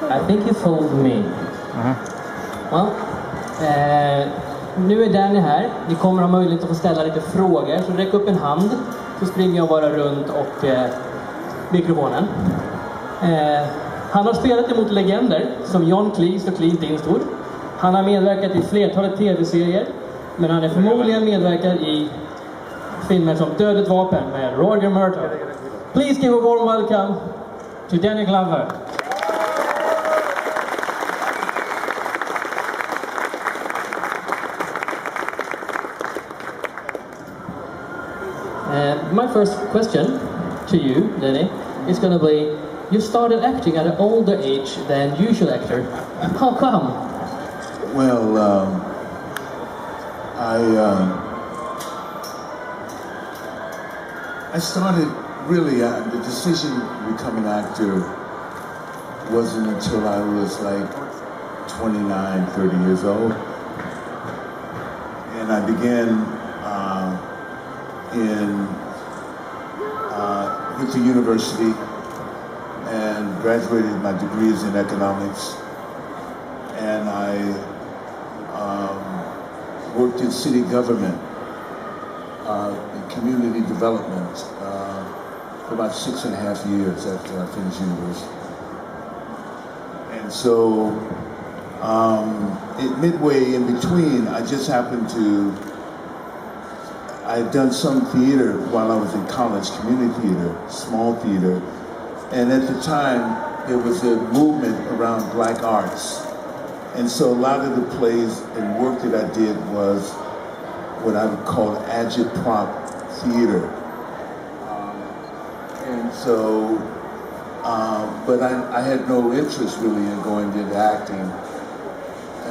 I think he fooled me. Well, nu är Danny här. Ni kommer ha möjlighet att få ställa lite frågor. Så räck upp en hand. Så springer jag bara runt och mikrofonen. Han har spelat emot legender som John Cleese och Clint Eastwood. Han har medverkat i flertalet tv-serier. Men han är förmodligen medverkad i filmer som Dödligt vapen med Roger Murtaugh. Please give a warm welcome to Danny Glover. My first question to you, Danny, is going to be, you started acting at an older age than usual actor. How come? Well, I started really, the decision to become an actor wasn't until I was like 29, 30 years old. And I began went to university and graduated my degrees in economics. And I worked in city government, in community development, for about 6.5 years after I finished university. And so, midway in between, I just happened to, I'd done some theater while I was in college, community theater, small theater. And at the time, there was a movement around black arts. And so a lot of the plays and work that I did was what I would call agitprop theater. And so, but I had no interest really in going into acting.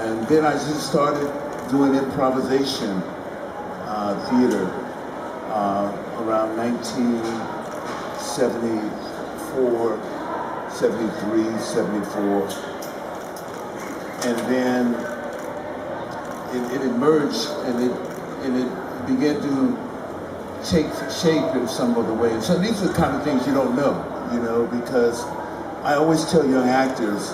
And then I just started doing improvisation theater around 1974, 73, 74. And then it emerged and it began to take shape in some other way. And so these are the kind of things you don't know, because I always tell young actors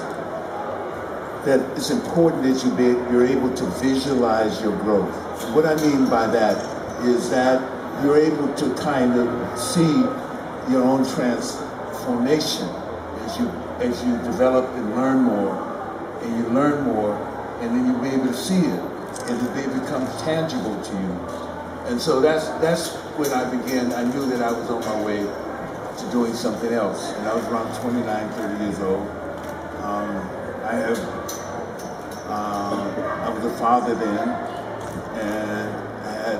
that it's important that you're able to visualize your growth. And what I mean by that is that you're able to kind of see your own transformation as you develop and learn more, and you learn more, and then you'll be able to see it, and it becomes tangible to you. And so that's when I began. I knew that I was on my way to doing something else, and I was around 29, 30 years old. I was a father then, and I had,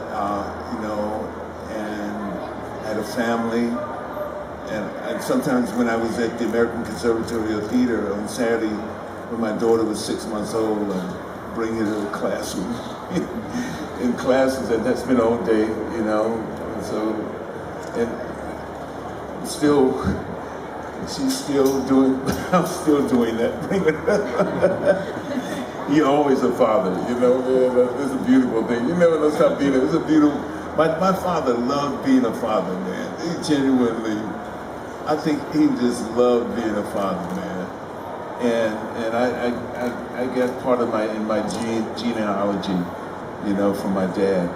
and I had a family. And sometimes when I was at the American Conservatory of Theater on Saturday, when my daughter was 6 months old, I'd bring her to the classroom in classes, and that's been all day, And so, and still, she's still doing. I'm still doing that. You're always a father, It's a beautiful thing. You never know stop being it. It's a beautiful. My father loved being a father, man. He genuinely, I think he just loved being a father, man. And I get part of my genealogy, from my dad.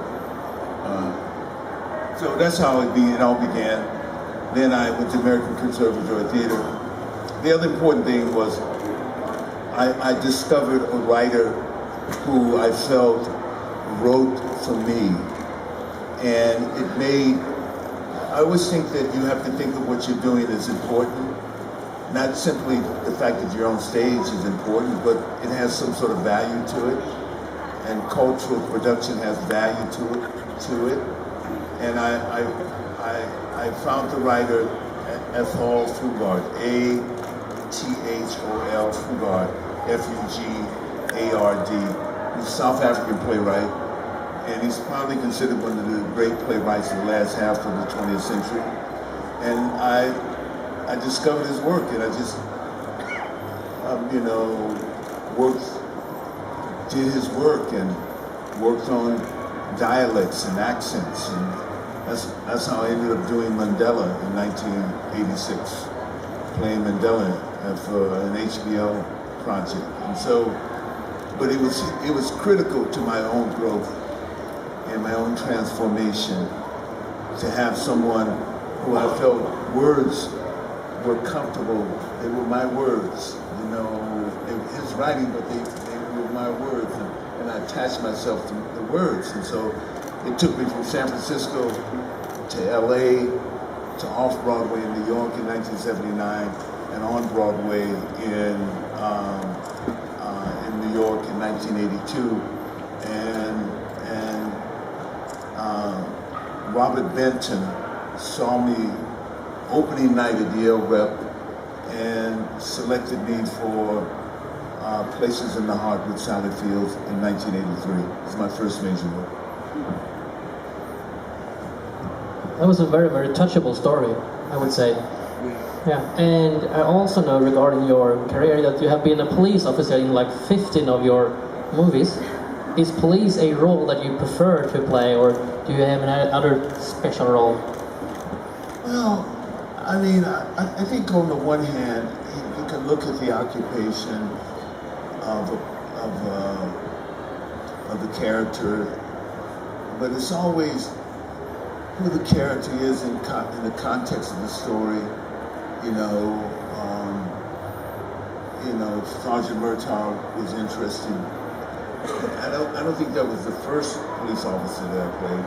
So that's how it all began. Then I went to American Conservatory Theater. The other important thing was I discovered a writer who I felt wrote for me. And I always think that you have to think of what you're doing as important. Not simply the fact that you're on stage is important, but it has some sort of value to it. And cultural production has value to it. And I found the writer Ethel Fugard, A-T-H-O-L Fugard, F-U-G-A-R-D. He's a South African playwright, and he's probably considered one of the great playwrights of the last half of the 20th century. And I discovered his work, and I just, did his work and worked on dialects and accents, and that's how I ended up doing Mandela in 1986, playing Mandela for an HBO project. And so, but it was critical to my own growth and my own transformation to have someone who I felt words were comfortable. They were my words, you know. They were his writing, but they were my words, and I attached myself to the words. And so it took me from San Francisco to LA to off-Broadway in New York in 1979 and on Broadway in New York in 1982. And Robert Benton saw me opening night at the Yale Rep and selected me for Places in the Heart with Sally Fields in 1983. It was my first major role. That was a very, very touchable story, I would say. Yeah, and I also know regarding your career that you have been a police officer in like 15 of your movies. Is police a role that you prefer to play, or do you have any other special role? Well, I mean, I think on the one hand, you can look at the occupation of the character, but it's always who the character is in the context of the story. You know, Sergeant Murtaugh was interesting. I don't think that was the first police officer that I played,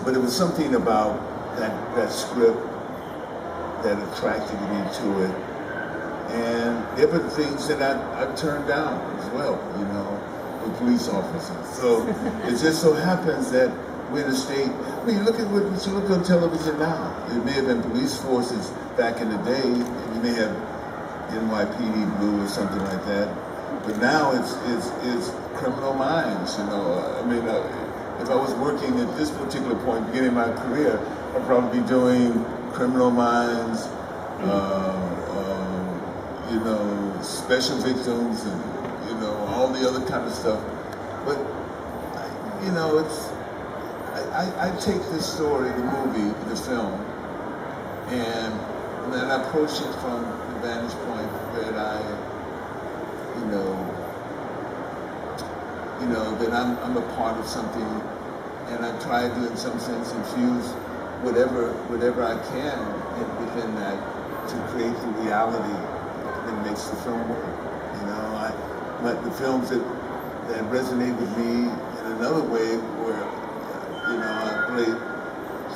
but it was something about that script that attracted me to it. And there were things that I turned down as well, you know, with police officers. So it just so happens that we're in a state, I mean, look on television now. It may have been police forces back in the day, and you may have NYPD Blue or something like that. But now it's Criminal Minds, you know. I mean, if I was working at this particular point, beginning of my career, I'd probably be doing Criminal Minds, you know, Special Victims, and, you know, all the other kind of stuff. But, you know, I take this story, the movie, the film, and then I approach it from the vantage point that that I'm a part of something, and I try to, in some sense, infuse whatever I can within that to create the reality that makes the film work. You know, the films that resonate with me in another way were, you know, I played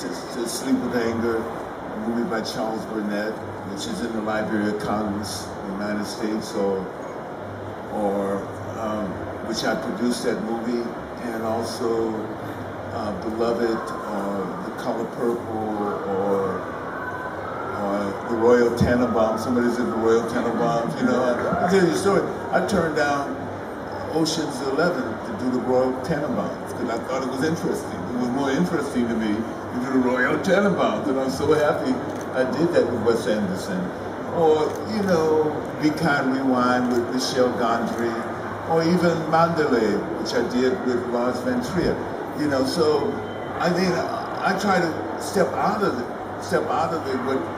to Sleep with Anger, a movie by Charles Burnett, which is in the Library of Congress in the United States, or which I produced that movie, and also Beloved, or The Color Purple, or The Royal Tenenbaums. Somebody said The Royal Tenenbaums, you know. I'll tell you a story. I turned down Ocean's 11 to do The Royal Tenenbaums, because I thought it was interesting. It was more interesting to me to do The Royal Tenenbaums, and I'm so happy I did that with Wes Anderson. Or, you know, Be Kind, Rewind with Michel Gondry, or even Mandalay, which I did with Lars Van Trier. You know, so I mean, I try to step out of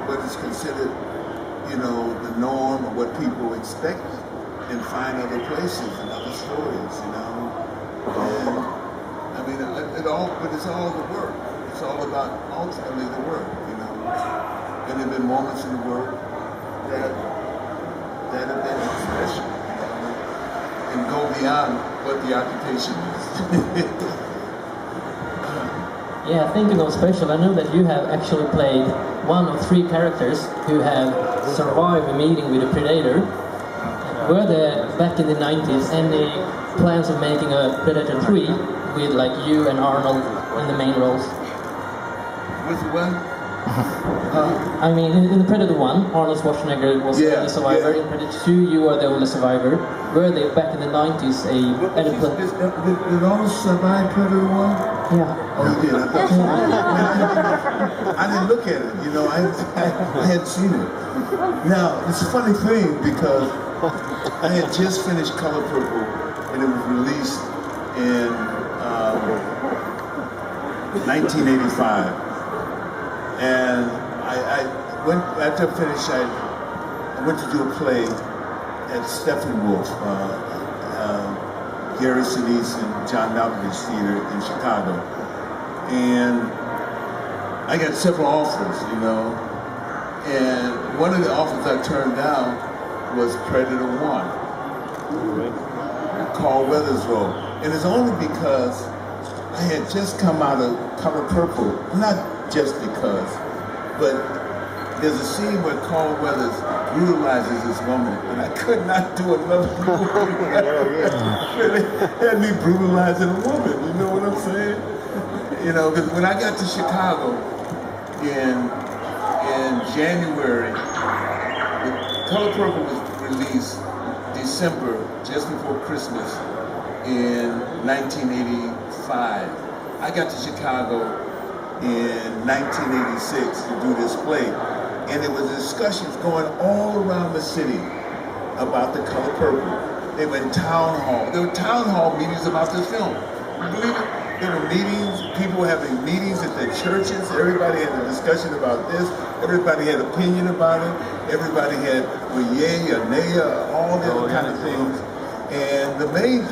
what is considered, you know, the norm or what people expect, and find other places and other stories, you know. And I mean, but it's all the work. It's all about ultimately the work, you know. And there have been moments in the work that have been special, and go beyond what the occupation is. Yeah, thinking of special, I know that you have actually played one of 3 characters who have survived a meeting with a predator. Were there, back in the 90s, any plans of making a Predator 3 with like you and Arnold in the main roles? With what? I mean, in the Predator 1, Arnold Schwarzenegger was the only survivor. In Predator 2, you are the only survivor. Were they, back in the 90s, Did Arnold survive Predator 1? Yeah. Oh, he did. I didn't look at it, you know, I hadn't seen it. Now, it's a funny thing, because I had just finished Color Purple, and it was released in 1985. And I went, after I finished, I went to do a play at Steppenwolf, Gary Sinise and John Malkovich Theater in Chicago. And I got several offers, you know. And one of the offers I turned down was Predator 1, Carl Weathers' role. And it's only because I had just come out of Color Purple, not just because, but there's a scene where Carl Weathers brutalizes this woman, and I could not do another movie. Really had me brutalizing a woman, you know what I'm saying? You know, because when I got to Chicago in January, Color Purple was released December, just before Christmas, in 1985. I got to Chicago in 1986 to do this play, and there was discussions going all around the city about The Color Purple. They were in town hall. There were town hall meetings about this film. You believe it? There were meetings, people were having meetings at their churches, everybody had a discussion about this, everybody had opinion about it, everybody had yay or nay or all the other kind of things. And the main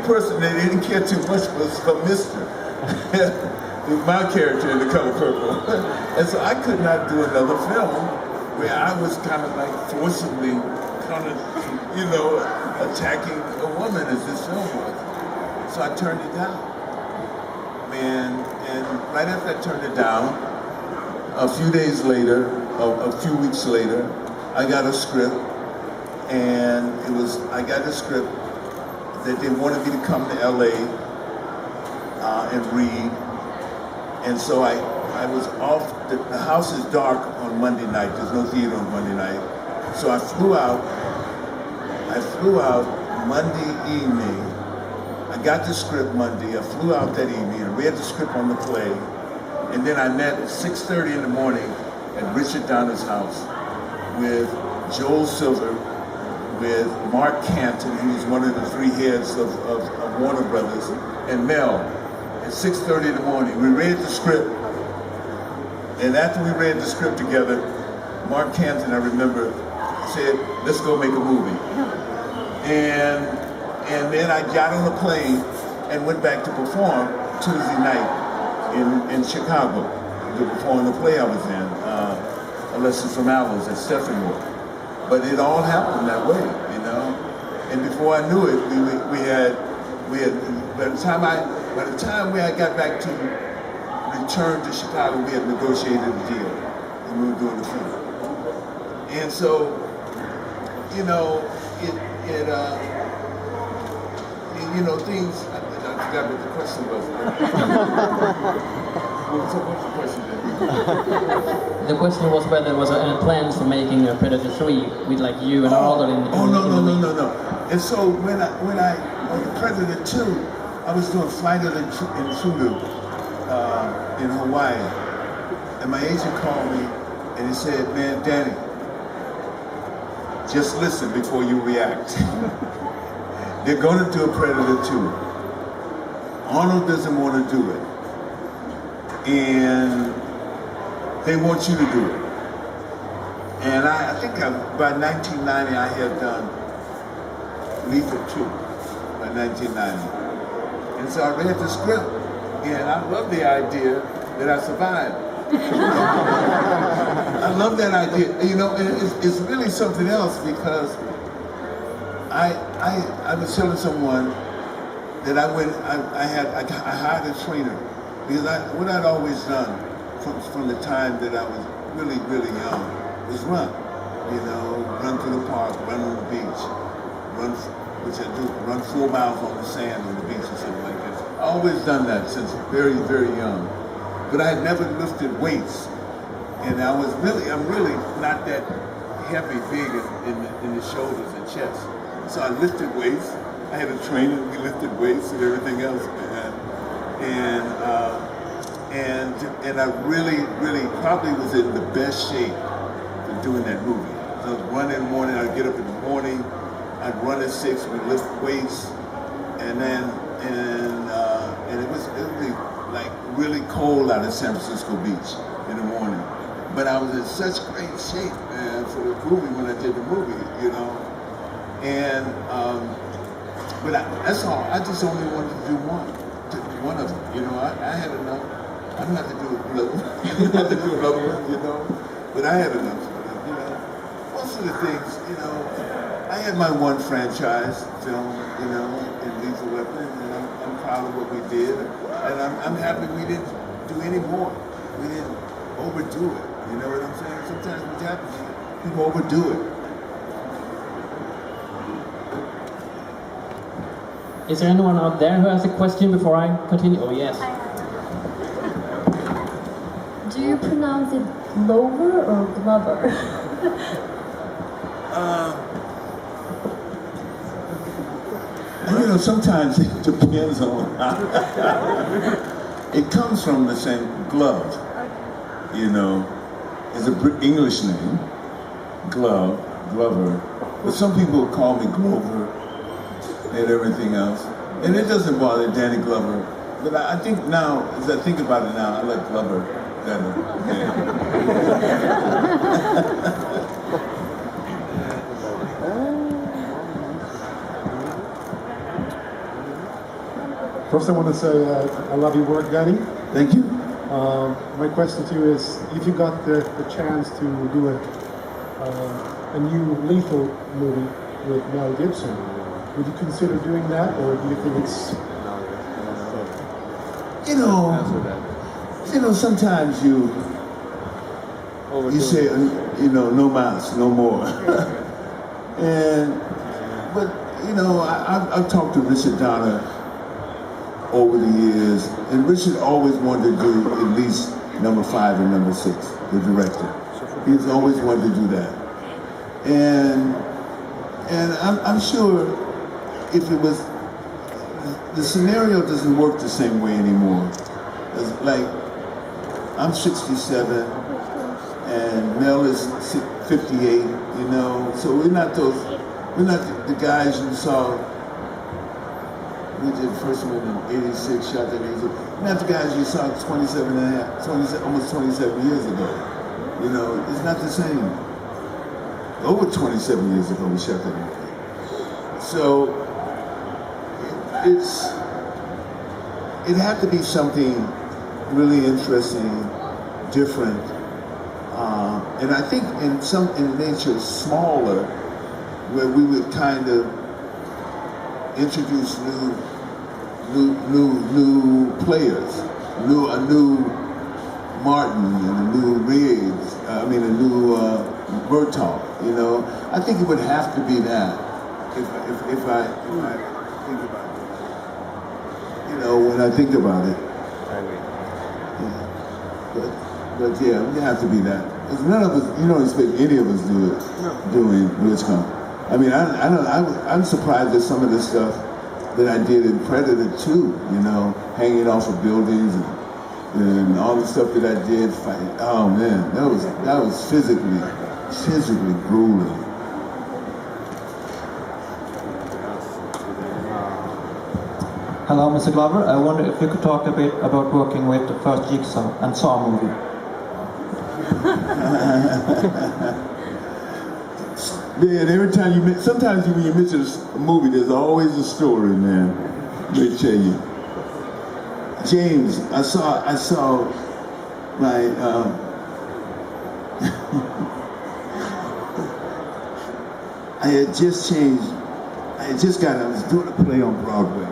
person they didn't care too much was for Mr. my character in The Color Purple. And so I could not do another film where I was kind of like forcibly you know, attacking a woman as this film was. So I turned it down. And right after I turned it down, a few days later, a few weeks later, I got a script, and I got a script that they wanted me to come to LA and read. And so I was off, the house is dark on Monday night, there's no theater on Monday night. So I flew out Monday evening. I got the script Monday, I flew out that evening and read the script on the play, and then I met at 6:30 in the morning at Richard Donner's house with Joel Silver, with Mark Canton, who was one of the three heads of Warner Brothers, and Mel. At 6:30 in the morning, we read the script, and after we read the script together, Mark Canton, I remember, said, let's go make a movie. And then I got on a plane and went back to perform Tuesday night in Chicago to perform the play I was in, A Lesson from Aloes at Steppenwolf. But it all happened that way, you know. And before I knew it, we had by the time I got back to return to Chicago, we had negotiated a deal, and we were doing the film. And so, you know, you know, things, I forgot what the question was. What's the question then? The question was whether there was any plans for making a Predator 3 with like you and Arnold in no. And so when I on the Predator 2, I was doing Flight of the Intruder in Hawaii. And my agent called me and he said, man, Danny, just listen before you react. They're going to do a Predator 2. Arnold doesn't want to do it. And they want you to do it. And I think by 1990, I had done Lethal 2 by 1990. And so I read the script, and I love the idea that I survived. I love that idea. You know, and it's really something else because I was telling someone that I hired a trainer because what I'd always done from the time that I was really, really young was run. You know, run through the park, run on the beach, which I do, run 4 miles on the sand on the beach or something like that. I always done that since very, very young. But I had never lifted weights. And I'm really not that heavy, big in the shoulders and chest. So I lifted weights. I had a trainer, we lifted weights and everything else, man. And I really, really probably was in the best shape for doing that movie. So I was running in the morning, I'd get up in the morning, I'd run at 6, we'd lift weights, and it was like really cold out at San Francisco Beach in the morning. But I was in such great shape, man, for the movie when I did the movie, you know. And but that's all. I just only wanted to do one of them. You know, I had enough. I don't have to do another one. I don't have to do another one. You know, but I had enough. You know, most of the things. You know, I had my one franchise film. You know, in Lethal Weapon, and I'm proud of what we did, and I'm happy we didn't do any more. We didn't overdo it. You know what I'm saying? Sometimes what happens, people overdo it. Is there anyone out there who has a question before I continue? Oh, yes. Do you pronounce it Glover or Glover? You know, sometimes it depends on. It comes from the same glove. You know, it's an English name, Glover. But some people call me Glover and everything else. And it doesn't bother Danny Glover. But I think now, as I think about it now, I like Glover better. Yeah. First, I want to say I love your work, Danny. Thank you. My question to you is, if you got the chance to do a new Lethal movie with Mel Gibson, would you consider doing that, or do you think it's... You know, sometimes you say, you know, no mouse, no more. But you know, I've talked to Richard Donner over the years, and Richard always wanted to do at least number 5 and number 6, the director. He's always wanted to do that. And I'm sure if it was, the scenario doesn't work the same way anymore. It's like, I'm 67, and Mel is 58, you know, so we're not the guys you saw. We did the first one in 86, shot that in 86. Not the guys you saw almost 27 years ago. You know, it's not the same. Over 27 years ago we shot that movie. So it had to be something really interesting, different, and I think in nature smaller, where we would kind of introduce new players, a new Martin and a new Riggs, a new Murtaugh, you know. I think it would have to be that if I think about it. You know, when I think about it. Yeah. But yeah, it would have to be that. Because none of us, you don't expect any of us doing Blitzcon. I mean, I'm surprised at some of the stuff that I did in Predator 2, you know, hanging off of buildings and all the stuff that I did fighting. Oh man, that was physically grueling. Hello, Mr. Glover. I wonder if you could talk a bit about working with the first Jigsaw and Saw movie. Man, every time sometimes when you mention a movie, there's always a story, man. Let me tell you. James, I saw my, I had just I was doing a play on Broadway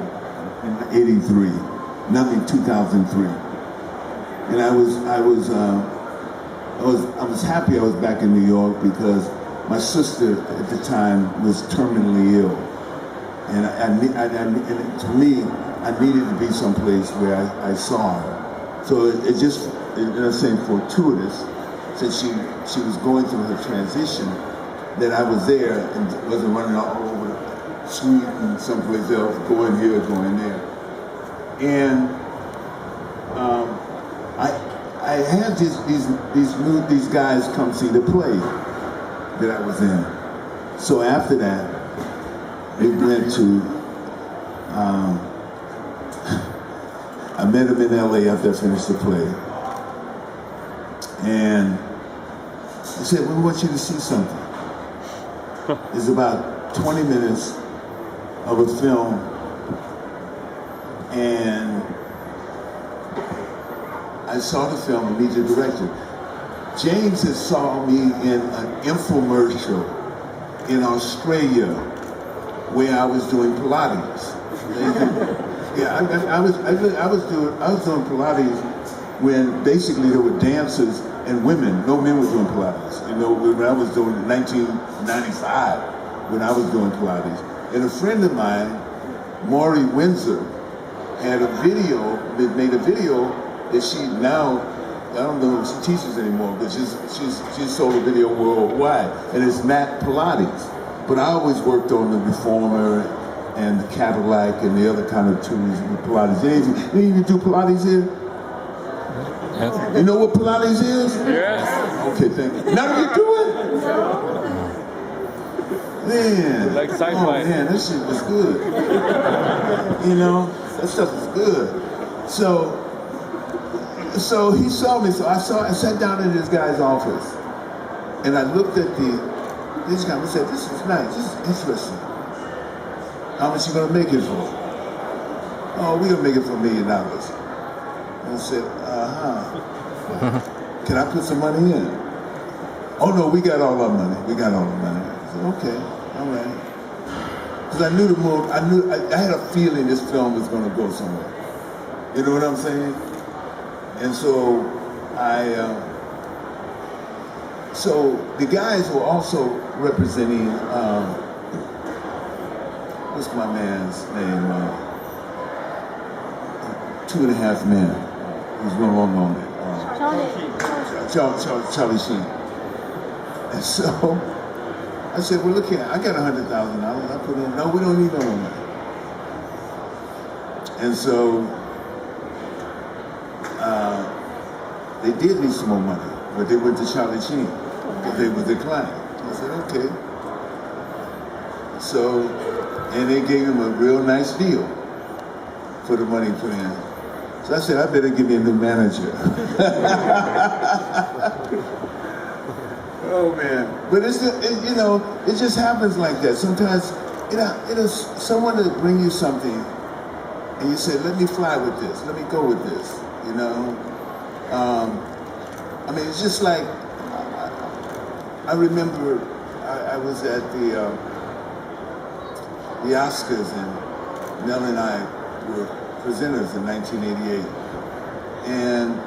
in 83, not in 2003. And I was happy I was back in New York because my sister at the time was terminally ill, and to me, I needed to be someplace where I saw her. So it just, I'm saying, fortuitous, since she was going through her transition, that I was there and wasn't running all over Sweden, someplace else, going here, going there. And I had these guys come see the play that I was in. So after that, we went to, I met him in LA after I finished the play. And he said, we want you to see something. It's about 20 minutes of a film, and I saw the film and meet the director. James had saw me in an infomercial in Australia where I was doing Pilates. Yeah, I was doing Pilates when basically there were dancers and women. No men were doing Pilates. You know, when I was doing it in 1995, when I was doing Pilates. And a friend of mine, Maury Windsor, had a video, made a video that she now, I don't know if she teaches anymore, but she's sold a video worldwide, and it's Matt Pilates. But I always worked on the Reformer and the Cadillac and the other kind of tools with Pilates. Any of you do Pilates here? Yes. You know what Pilates is? Yes. Okay, thank you. None of you do it? Man, like SciFi. Oh man, that shit was good. You know, that stuff is good. So he saw me. So I sat down in this guy's office, and I looked at this guy and said, "This is nice. This is interesting. How much you gonna make it for?" "Oh, we gonna make it for $1 million." And I said, "Can I put some money in?" "Oh no, we got all our money. We got all the money." I said, "Okay, all right." Because I knew the move. I had a feeling this film was gonna go somewhere. You know what I'm saying? And so so the guys were also representing, what's my man's name? 2.5 Men. He's no longer on it. Charlie Sheen. And so I said, well, look here, I got $100,000. I put in, no, we don't need no more money. And so they did need some more money, but they went to Charlie Sheen because they was declining. I said, okay. So, and they gave him a real nice deal for the money put in. So I said, I better give me a new manager. Oh man, but you know, it just happens like that. Sometimes, it is someone to bring you something, and you say, let me fly with this, let me go with this, you know. I mean, it's just like, I remember I was at the Oscars, and Mel and I were presenters in 1988, and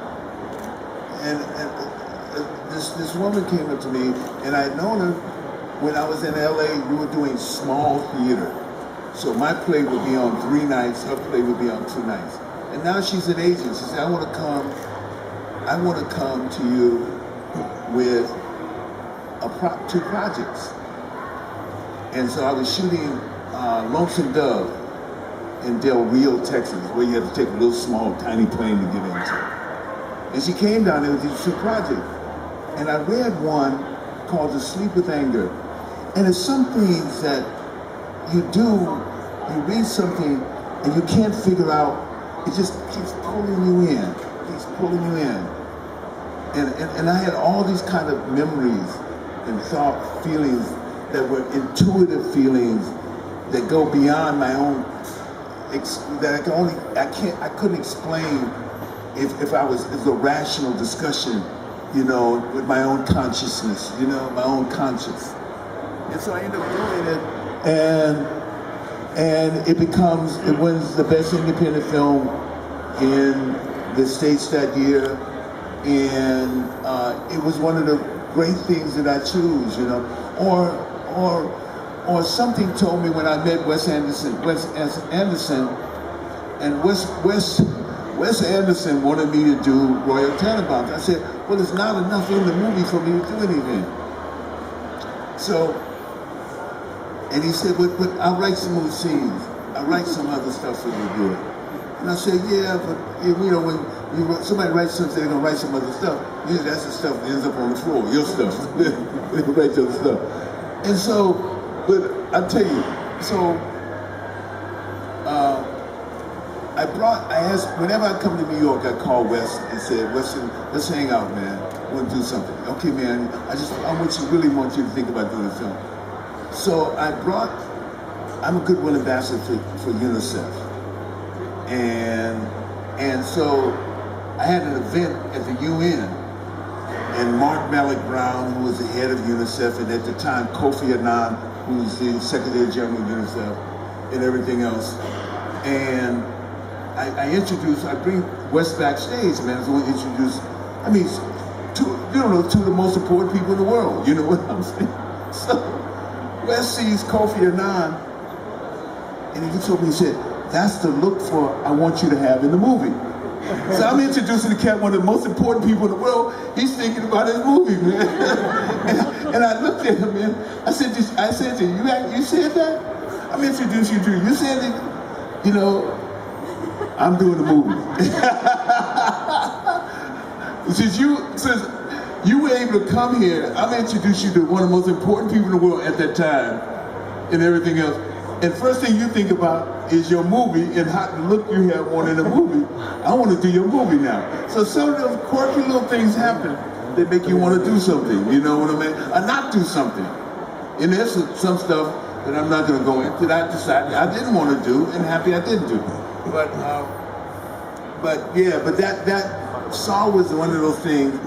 this woman came up to me, and I had known her when I was in LA. We were doing small theater, so my play would be on 3 nights, her play would be on 2 nights, and now she's an agent. She said, I want to come to you with 2 projects. And so I was shooting Lonesome Dove in Del Rio, Texas, where you have to take a little small, tiny plane to get into. And she came down there with these 2 projects. And I read one called To Sleep with Anger. And it's some things that you read something and you can't figure out, it just keeps pulling you in. Pulling you in. And I had all these kind of memories and thought feelings that were intuitive feelings that go beyond my own, that I couldn't explain if it was a rational discussion, you know, with my own consciousness, you know, my own conscience. And so I ended up doing it, and it wins the best independent film in the States that year, and it was one of the great things that I choose, you know. Or something told me when I met Wes Anderson, and Wes Anderson wanted me to do Royal Tenenbaums. I said, well, there's not enough in the movie for me to do anything. So, and he said, but I'll write some more scenes. I'll write some other stuff for you to do it. And I said, yeah, but you know, when somebody writes something, they're gonna write some other stuff. Usually that's the stuff that ends up on the floor, your stuff. They write the other stuff. And so, but I tell you, so I asked, whenever I come to New York, I call Wes and said, Weston, let's hang out, man. I want to do something. Okay, man, I really want you to think about doing a film. So I'm a goodwill ambassador for UNICEF. And so I had an event at the UN, and Mark Malloch Brown, who was the head of UNICEF, and at the time Kofi Annan, who was the Secretary General of UNICEF, and everything else. And I bring Wes backstage, man. So we introduce, two of the most important people in the world. You know what I'm saying? So Wes sees Kofi Annan, and he told me, he said, "That's the look I want you to have in the movie." So I'm introducing the cat, one of the most important people in the world. He's thinking about his movie, man. and I looked at him, man. I said to you, you said that? I'm introducing you to you. You said that, I'm doing the movie. Since you were able to come here, I'm introducing you to one of the most important people in the world at that time, and everything else. And first thing you think about is your movie and how the look you have on in the movie. I want to do your movie now. So some of those quirky little things happen that make you want to do something, you know what I mean? Or not do something. And there's some stuff that I'm not going to go into that I decided I didn't want to do, and happy I didn't do. But that Saw was one of those things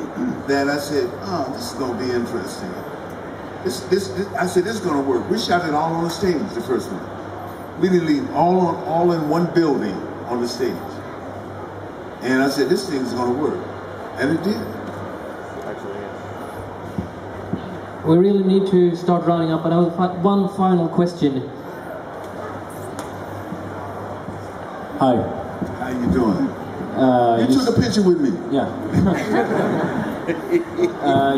that I said, oh, this is going to be interesting. I said, this is going to work. We shot it all on the stage, the first one. Literally all in one building on the stage. And I said, this thing is going to work. And it did. We really need to start running up, but I have one final question. Hi. How you doing? You took a picture with me. Yeah.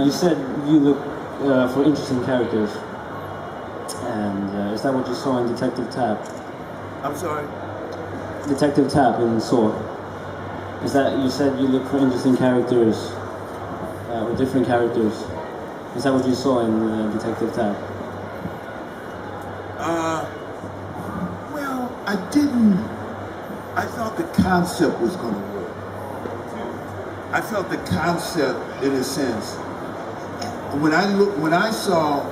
You said you look for interesting characters, and is that what you saw in Detective Tapp? I'm sorry? Detective Tapp in Saw. Is that, you said you look for interesting characters, or different characters. Is that what you saw in Detective Tapp? Well, I didn't. I thought the concept was going to work. I felt the concept, in a sense. When I saw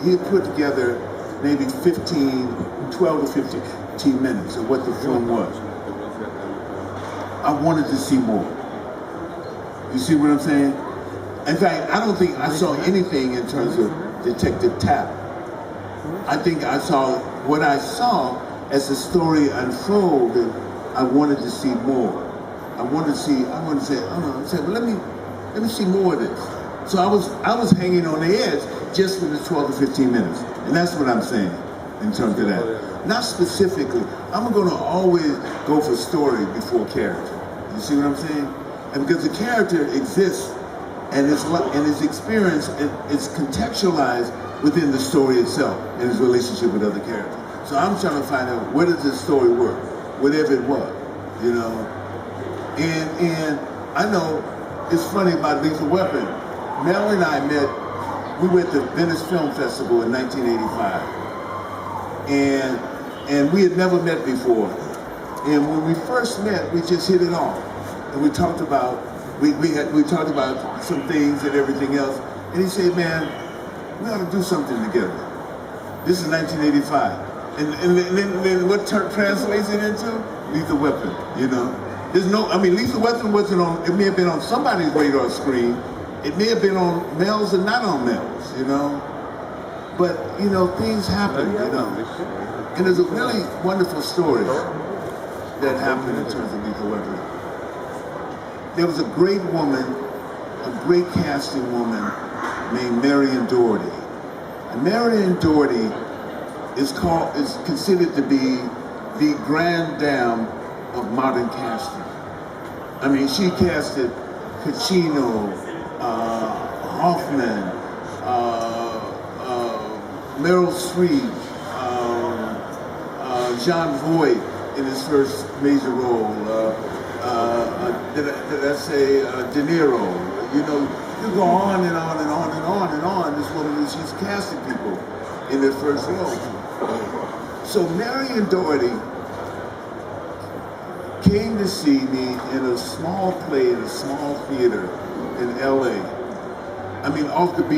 he had put together maybe 12 to 15 minutes of what the film was. I wanted to see more. You see what I'm saying? In fact, I don't think I saw anything in terms of Detective Tapp. I think I saw what I saw as the story unfolded. I wanted to see more. I wanted to say, well, let me see more of this. So I was hanging on the edge just for the 12 to 15 minutes. And that's what I'm saying in terms of that. Not specifically. I'm going to always go for story before character. You see what I'm saying? And because the character exists and his experience is contextualized within the story itself and his relationship with other characters. So I'm trying to find out, where does this story work? Whatever it was, you know? And I know it's funny about Lethal Weapon. Mel and I met, we were at the Venice Film Festival in 1985. And we had never met before. And when we first met, we just hit it off. And we talked about, we talked about some things and everything else. And he said, man, we ought to do something together. This is 1985. And then what translates it into? Lethal Weapon, you know? There's no, Lethal Weapon wasn't on, it may have been on somebody's radar screen. It may have been on Mel's and not on Mel's, you know? But, you know, things happen, you know? And there's a really wonderful story that happened in terms of Lethal Weapon. There was a great woman, a great casting woman named Marion Doherty. And Marion Doherty is considered to be the grand dame of modern casting. I mean, she casted Pacino, Hoffman, Meryl Streep, Jon Voight in his first major role. Did I say De Niro? You know, you go on and on and on and on and on. This woman, she's casting people in their first role. So Marion Doherty came to see me in a small play in a small theater in LA. Off the beat.